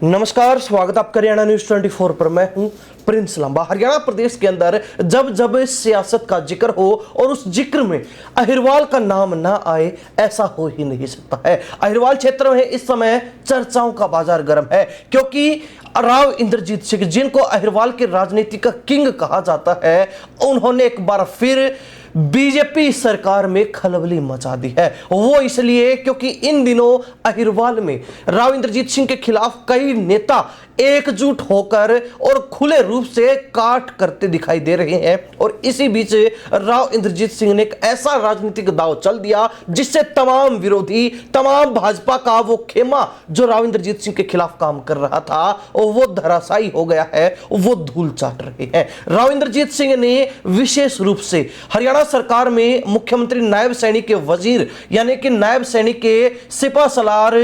नमस्कार, स्वागत आपका हरियाणा न्यूज 24 पर। मैं हूं प्रिंस लांबा। हरियाणा प्रदेश के अंदर जब जब सियासत का जिक्र हो और उस जिक्र में अहिरवाल का नाम ना आए, ऐसा हो ही नहीं सकता है। अहिरवाल क्षेत्र में इस समय चर्चाओं का बाजार गर्म है, क्योंकि राव इंद्रजीत सिंह, जिनको अहिरवाल के राजनीति का किंग कहा जाता है, उन्होंने एक बार फिर बीजेपी सरकार में खलबली मचा दी है। वो इसलिए क्योंकि इन दिनों अहिरवाल में राव इंद्रजीत सिंह के खिलाफ कई नेता एकजुट होकर और खुले रूप से काट करते दिखाई दे रहे हैं। और इसी बीच राव इंद्रजीत सिंह ने एक ऐसा राजनीतिक दांव चल दिया जिससे तमाम विरोधी, तमाम भाजपा का वो खेमा जो राव इंद्रजीत सिंह के खिलाफ काम कर रहा था, और वो धराशायी हो गया है, वो धूल चाट रहे हैं। राव इंद्रजीत सिंह ने विशेष रूप से हरियाणा सरकार में मुख्यमंत्री नायब सैनिक के वजीर यानी कि नायब सैनिक के सिपा सलार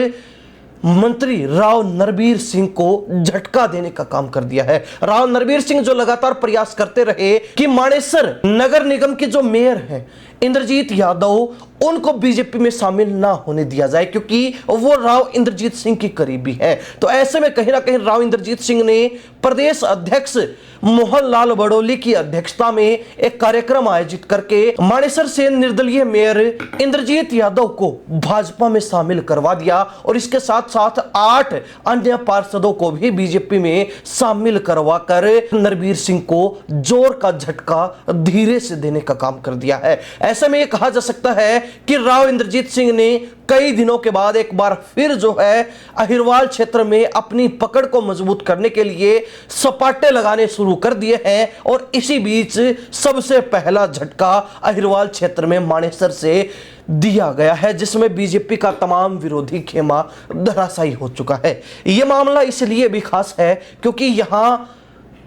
मंत्री राव नरबीर सिंह को झटका देने का काम कर दिया है। राव नरबीर सिंह जो लगातार प्रयास करते रहे कि मानेसर नगर निगम के जो मेयर हैं इंद्रजीत यादव, उनको बीजेपी में शामिल ना होने दिया जाए, क्योंकि वो राव इंद्रजीत सिंह की करीबी है। तो ऐसे में कहीं ना कहीं राव इंद्रजीत सिंह ने प्रदेश अध्यक्ष मोहन लाल बड़ोली की अध्यक्षता में एक कार्यक्रम आयोजित करके मानेसर से निर्दलीय मेयर इंद्रजीत यादव को भाजपा में शामिल करवा दिया, और इसके साथ साथ 8 अन्य पार्षदों को भी बीजेपी में शामिल करवाकर नरबीर सिंह को जोर का झटका धीरे से देने का काम कर दिया है। ऐसे में यह कहा जा सकता है कि राव इंद्रजीत सिंह ने कई दिनों के बाद एक बार फिर जो है अहिरवाल क्षेत्र में अपनी पकड़ को मजबूत करने के लिए सपाटे लगाने शुरू कर दिए हैं। और इसी बीच सबसे पहला झटका अहिरवाल क्षेत्र में मानेसर से दिया गया है, जिसमें बीजेपी का तमाम विरोधी खेमा धराशायी हो चुका है। यह मामला इसलिए भी खास है क्योंकि यहां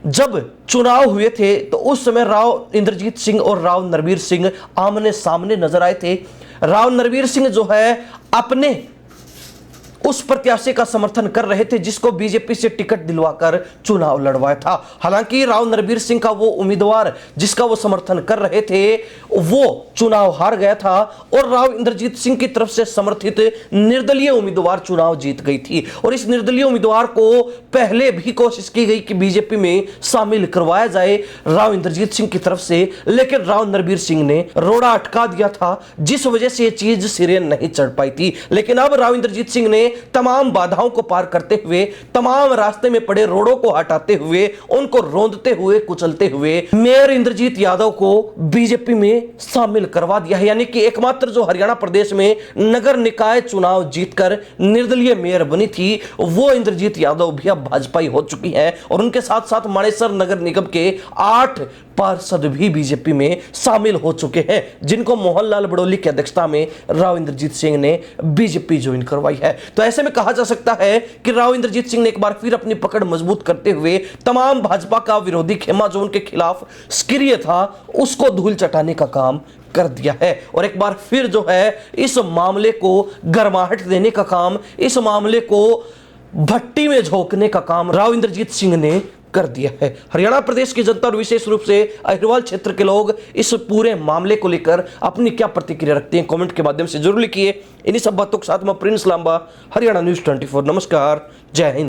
जब चुनाव हुए थे तो उस समय राव इंद्रजीत सिंह और राव नरबीर सिंह आमने सामने नजर आए थे। राव नरबीर सिंह जो है अपने उस प्रत्याशी का समर्थन कर रहे थे जिसको बीजेपी से टिकट दिलवाकर चुनाव लड़वाया था। हालांकि राव नरबीर सिंह का वो उम्मीदवार जिसका वो समर्थन कर रहे थे, वो चुनाव हार गया था, और राव इंद्रजीत सिंह की तरफ से समर्थित निर्दलीय उम्मीदवार चुनाव जीत गई थी। और इस निर्दलीय उम्मीदवार को पहले भी कोशिश की गई कि बीजेपी में शामिल करवाया जाए राव इंद्रजीत सिंह की तरफ से, लेकिन राव नरबीर सिंह ने रोड़ा अटका दिया था, जिस वजह से ये चीज सिरे नहीं चढ़ पाई थी। लेकिन अब राव इंद्रजीत सिंह ने तमाम बाधाओं को पार करते हुए, तमाम रास्ते में पड़े रोड़ों को हटाते हुए, उनको रोंदते हुए, कुचलते हुए मेयर इंद्रजीत यादव को बीजेपी में शामिल करवा दिया है। यानी कि एकमात्र जो हरियाणा प्रदेश में नगर निकाय चुनाव जीतकर निर्दलीय मेयर बनी थी, वो इंद्रजीत यादव भी अब भाजपाई हो चुकी हैं, और उनके साथ साथ मानेसर नगर निगम के 8 पार्षद भी बीजेपी में शामिल हो चुके हैं, जिनको मोहनलाल बड़ोली की अध्यक्षता में राव इंद्रजीत सिंह ने बीजेपी ज्वाइन करवाई है। तो ऐसे में कहा जा सकता है कि राव इंद्रजीत सिंह ने एक बार फिर अपनी पकड़ मजबूत करते हुए तमाम भाजपा का विरोधी खेमा जो उनके खिलाफ सक्रिय था, उसको धूल चटाने का काम कर दिया है। और एक बार फिर जो है इस मामले को गर्माहट देने का काम, इस मामले को भट्टी में झोंकने का काम राव इंद्रजीत सिंह ने कर दिया है। हरियाणा प्रदेश की जनता और विशेष रूप से अहिरवाल क्षेत्र के लोग इस पूरे मामले को लेकर अपनी क्या प्रतिक्रिया रखते हैं, कमेंट के माध्यम से जरूर लिखिए। इन्हीं सब बातों के साथ मैं प्रिंस लांबा, हरियाणा न्यूज 24। नमस्कार, जय हिंद।